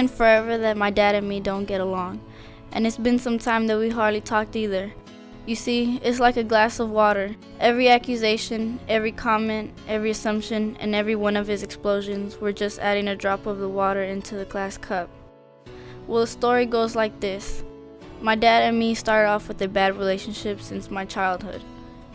been forever that my dad and me don't get along, and it's been some time that we hardly talked either. You see, it's like a glass of water. Every accusation, every comment, every assumption, and every one of his explosions were just adding a drop of the water into the glass cup. Well, the story goes like this. My dad and me started off with a bad relationship since my childhood.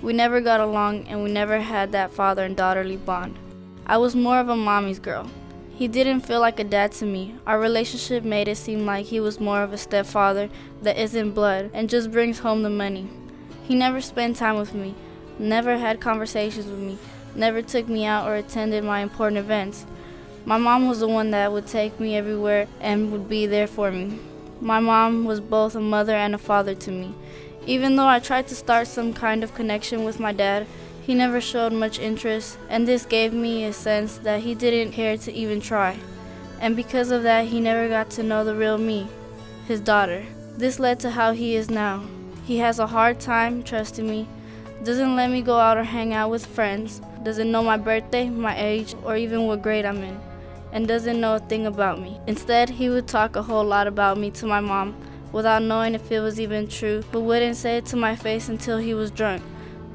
We never got along, and we never had that father and daughterly bond. I was more of a mommy's girl. He didn't feel like a dad to me. Our relationship made it seem like he was more of a stepfather that isn't blood and just brings home the money. He never spent time with me, never had conversations with me, never took me out or attended my important events. My mom was the one that would take me everywhere and would be there for me. My mom was both a mother and a father to me. Even though I tried to start some kind of connection with my dad, he never showed much interest, and this gave me a sense that he didn't care to even try. And because of that, he never got to know the real me, his daughter. This led to how he is now. He has a hard time trusting me, doesn't let me go out or hang out with friends, doesn't know my birthday, my age, or even what grade I'm in, and doesn't know a thing about me. Instead, he would talk a whole lot about me to my mom without knowing if it was even true, but wouldn't say it to my face until he was drunk.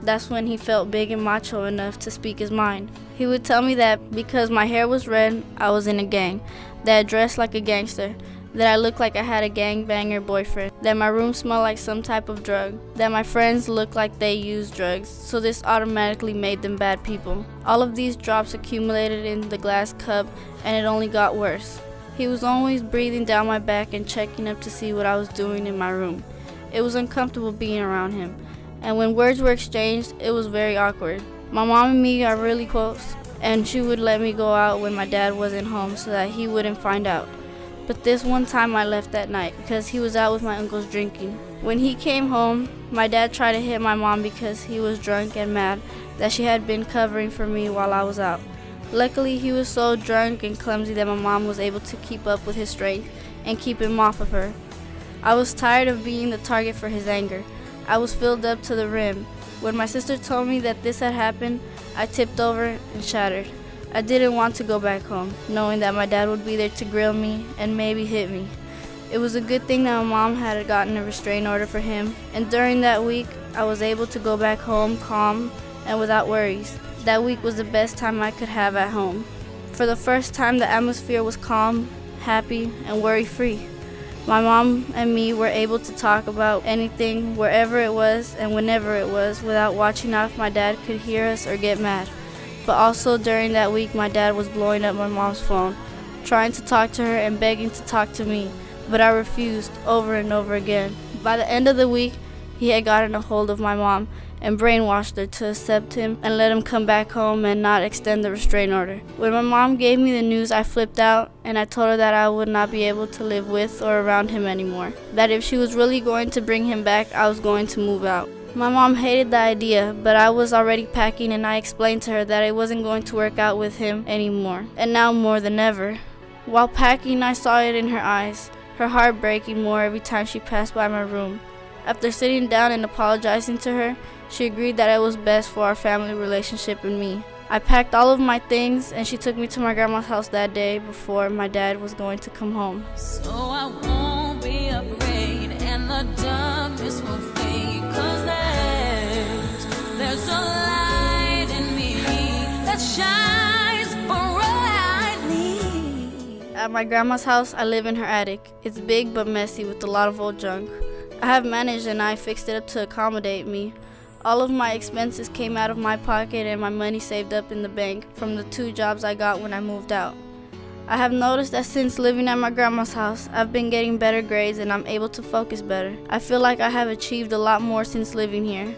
That's when he felt big and macho enough to speak his mind. He would tell me that because my hair was red, I was in a gang, that I dressed like a gangster, that I looked like I had a gangbanger boyfriend, that my room smelled like some type of drug, that my friends looked like they used drugs, so this automatically made them bad people. All of these drops accumulated in the glass cup, and it only got worse. He was always breathing down my back and checking up to see what I was doing in my room. It was uncomfortable being around him. And when words were exchanged, it was very awkward. My mom and me are really close, and she would let me go out when my dad wasn't home so that he wouldn't find out. But this one time I left that night because he was out with my uncles drinking. When he came home, my dad tried to hit my mom because he was drunk and mad that she had been covering for me while I was out. Luckily, he was so drunk and clumsy that my mom was able to keep up with his strength and keep him off of her. I was tired of being the target for his anger. I was filled up to the rim. When my sister told me that this had happened, I tipped over and shattered. I didn't want to go back home, knowing that my dad would be there to grill me and maybe hit me. It was a good thing that my mom had gotten a restraining order for him, and during that week, I was able to go back home calm and without worries. That week was the best time I could have at home. For the first time, the atmosphere was calm, happy, and worry-free. My mom and me were able to talk about anything, wherever it was and whenever it was, without watching out if my dad could hear us or get mad. But also during that week, my dad was blowing up my mom's phone, trying to talk to her and begging to talk to me, but I refused over and over again. By the end of the week, he had gotten a hold of my mom and brainwashed her to accept him and let him come back home and not extend the restraining order. When my mom gave me the news, I flipped out and I told her that I would not be able to live with or around him anymore. That if she was really going to bring him back, I was going to move out. My mom hated the idea, but I was already packing and I explained to her that it wasn't going to work out with him anymore, and now more than ever. While packing, I saw it in her eyes, her heart breaking more every time she passed by my room. After sitting down and apologizing to her, she agreed that it was best for our family relationship and me. I packed all of my things and she took me to my grandma's house that day before my dad was going to come home. So I won't be afraid and the darkness will fade, 'cause there's a light in me that shines brightly. At my grandma's house, I live in her attic. It's big but messy with a lot of old junk. I have managed and I fixed it up to accommodate me. All of my expenses came out of my pocket and my money saved up in the bank from the 2 jobs I got when I moved out. I have noticed that since living at my grandma's house, I've been getting better grades and I'm able to focus better. I feel like I have achieved a lot more since living here.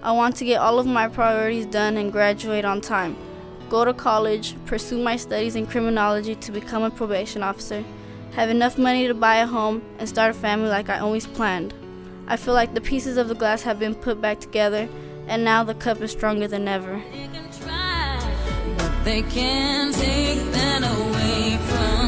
I want to get all of my priorities done and graduate on time. Go to college, pursue my studies in criminology to become a probation officer, have enough money to buy a home, and start a family like I always planned. I feel like the pieces of the glass have been put back together, and now the cup is stronger than ever. They can try, but they can't take that away from